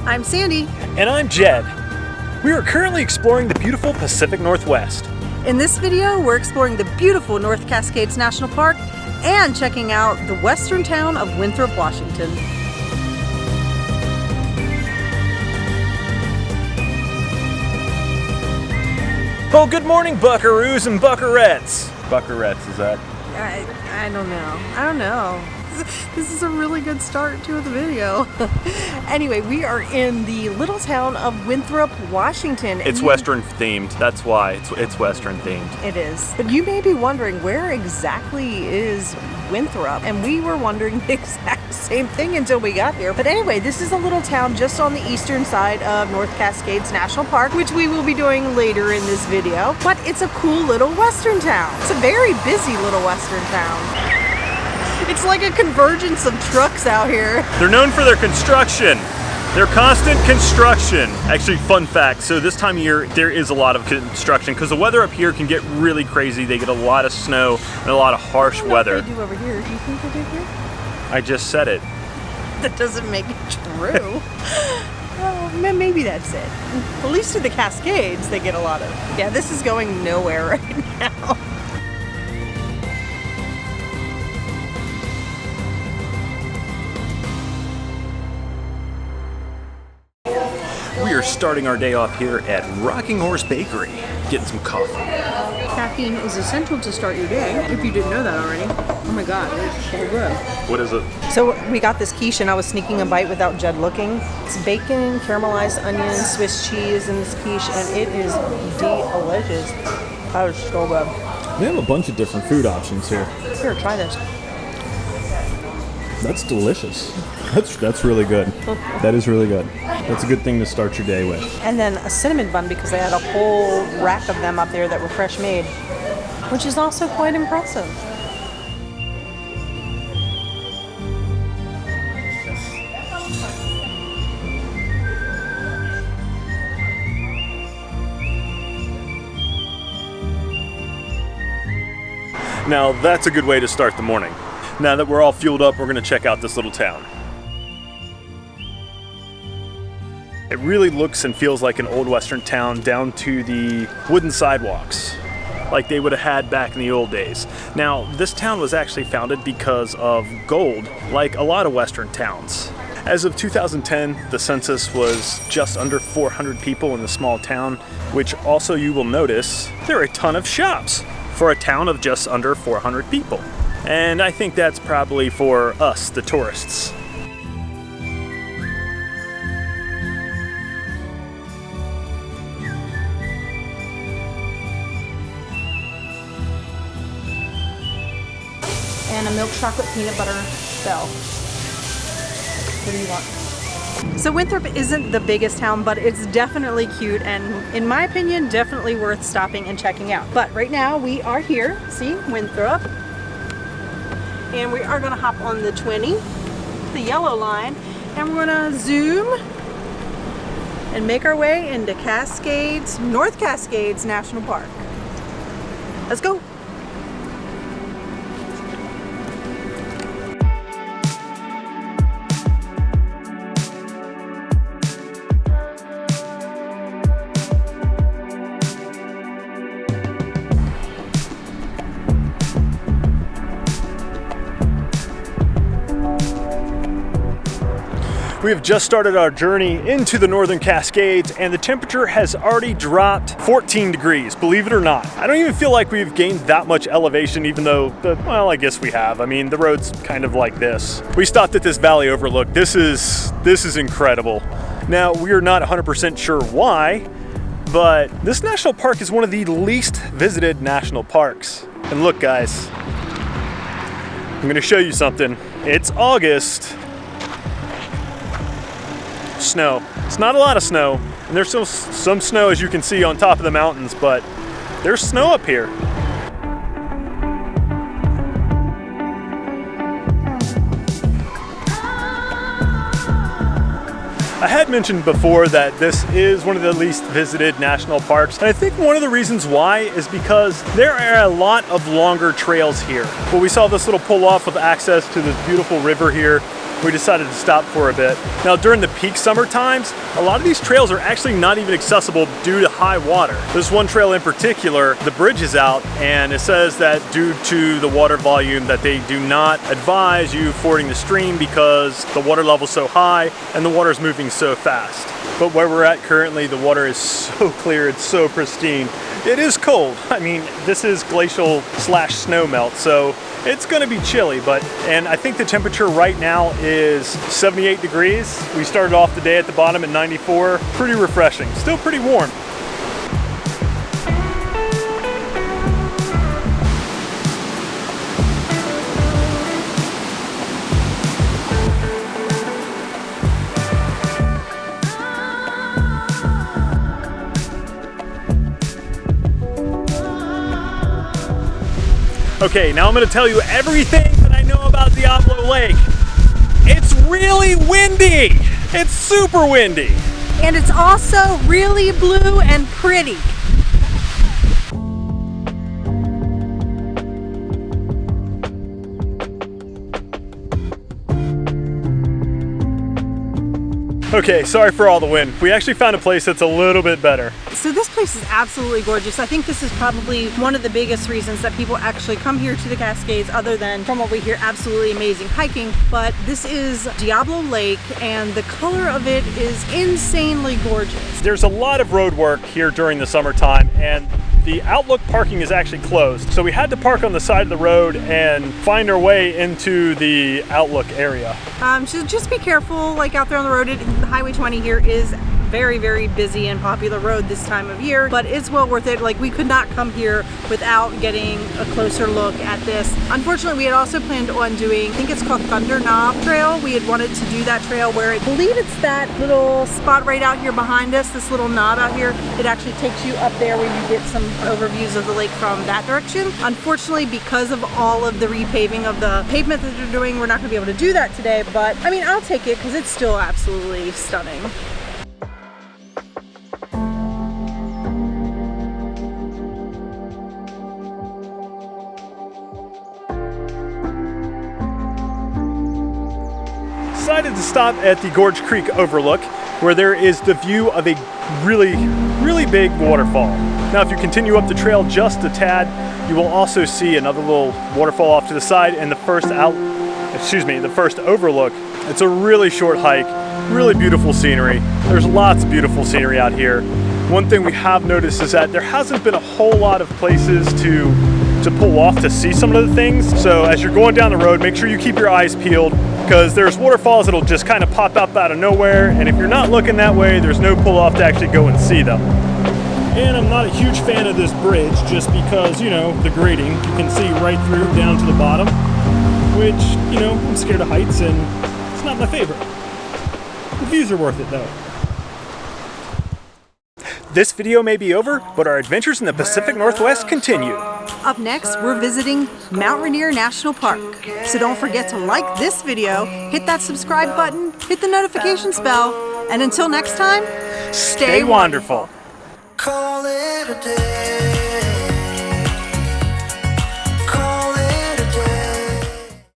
I'm Sandy. And I'm Jed. We are currently exploring the beautiful Pacific Northwest. In this video, we're exploring the beautiful North Cascades National Park and checking out the western town of Winthrop, Washington. Oh, good morning, buckaroos and buckarettes. Buckarettes, is that? I don't know. This is a really good start to the video. Anyway, we are in the little town of Winthrop, Washington. It's Western themed. That's why it's Western themed. It is. But you may be wondering, where exactly is Winthrop? And we were wondering the exact same thing until we got here. But anyway, this is a little town just on the eastern side of North Cascades National Park, which we will be doing later in this video. But it's a cool little western town. It's a very busy little western town. It's like a convergence of trucks out here. They're known for their construction. Their constant construction. Actually, fun fact, so this time of year, there is a lot of construction because the weather up here can get really crazy. They get a lot of snow and a lot of harsh weather. They do over here. Do you think they do here? I just said it. That doesn't make it true. Well, maybe that's it. At least through the Cascades, they get a lot of... Yeah, this is going nowhere right now. We are starting our day off here at Rocking Horse Bakery, getting some coffee. Caffeine is essential to start your day, if you didn't know that already. Oh my god, it's so good. What is it? So we got this quiche and I was sneaking a bite without Jed looking. It's bacon, caramelized onions, Swiss cheese in this quiche, and it is delicious. That is so good. They have a bunch of different food options here. Here, try this. That's delicious. That's really good. That is really good. That's a good thing to start your day with. And then a cinnamon bun because they had a whole rack of them up there that were fresh made, which is also quite impressive. Now that's a good way to start the morning. Now that we're all fueled up, we're going to check out this little town. It really looks and feels like an old western town down to the wooden sidewalks like they would have had back in the old days. Now, this town was actually founded because of gold, like a lot of western towns. As of 2010, the census was just under 400 people in the small town, which also you will notice there are a ton of shops for a town of just under 400 people. And I think that's probably for us, the tourists. And a milk chocolate peanut butter bell. What do you want? So Winthrop isn't the biggest town, but it's definitely cute and, in my opinion, definitely worth stopping and checking out. But right now we are here, see, Winthrop. And we are gonna hop on the 20, the yellow line, and we're gonna zoom and make our way into Cascades, North Cascades National Park. Let's go. We have just started our journey into the Northern Cascades and the temperature has already dropped 14 degrees, believe it or not. I don't even feel like we've gained that much elevation even though, well, I guess we have. I mean, the road's kind of like this. We stopped at this valley overlook. This is incredible. Now, we are not 100% sure why, but this national park is one of the least visited national parks. And look, guys, I'm gonna show you something. It's August. Snow. It's not a lot of snow, and there's still some snow as you can see on top of the mountains, but there's snow up here. I had mentioned before that this is one of the least visited national parks, and I think one of the reasons why is because there are a lot of longer trails here. Well, we saw this little pull off with access to this beautiful river here, we decided to stop for a bit. Now during the peak summer times, a lot of these trails are actually not even accessible due to high water. This one trail in particular, the bridge is out, and it says that due to the water volume that they do not advise you fording the stream because the water level's so high and the water is moving so fast. But where we're at currently, the water is so clear, it's so pristine. It is cold. I mean, this is glacial / snow melt, so it's gonna be chilly, and I think the temperature right now is 78 degrees. We started off the day at the bottom at 94. Pretty refreshing, still pretty warm. Okay, now I'm going to tell you everything that I know about Diablo Lake. It's really windy. It's super windy. And it's also really blue and pretty. Okay, sorry for all the wind. We actually found a place that's a little bit better. So this place is absolutely gorgeous. I think this is probably one of the biggest reasons that people actually come here to the Cascades, other than from what we hear, absolutely amazing hiking. But this is Diablo Lake, and the color of it is insanely gorgeous. There's a lot of road work here during the summertime, and the Outlook parking is actually closed. So we had to park on the side of the road and find our way into the Outlook area. So just be careful, like out there on the road. Highway 20 here is very, very busy and popular road this time of year, but it's well worth it. Like, we could not come here without getting a closer look at this. Unfortunately, we had also planned on doing, I think it's called Thunder Knob Trail. We had wanted to do that trail where I believe it's that little spot right out here behind us, this little knob out here. It actually takes you up there where you get some overviews of the lake from that direction. Unfortunately, because of all of the repaving of the pavement that they're doing, we're not gonna be able to do that today, but I mean, I'll take it because it's still absolutely stunning. Decided to stop at the Gorge Creek Overlook, where there is the view of a really, really big waterfall. Now, if you continue up the trail just a tad, you will also see another little waterfall off to the side, and the first overlook. It's a really short hike, really beautiful scenery. There's lots of beautiful scenery out here. One thing we have noticed is that there hasn't been a whole lot of places to pull off to see some of the things. So as you're going down the road, make sure you keep your eyes peeled, because there's waterfalls that'll just kind of pop up out of nowhere, and if you're not looking that way, there's no pull off to actually go and see them. And I'm not a huge fan of this bridge just because, you know, the grading, you can see right through down to the bottom, which, you know, I'm scared of heights and it's not my favorite. The views are worth it though. This video may be over, but our adventures in the Pacific Northwest continue. Up next, we're visiting Mount Rainier National Park. So don't forget to like this video, hit that subscribe button, hit the notifications bell, and until next time, stay wonderful. Call it a day.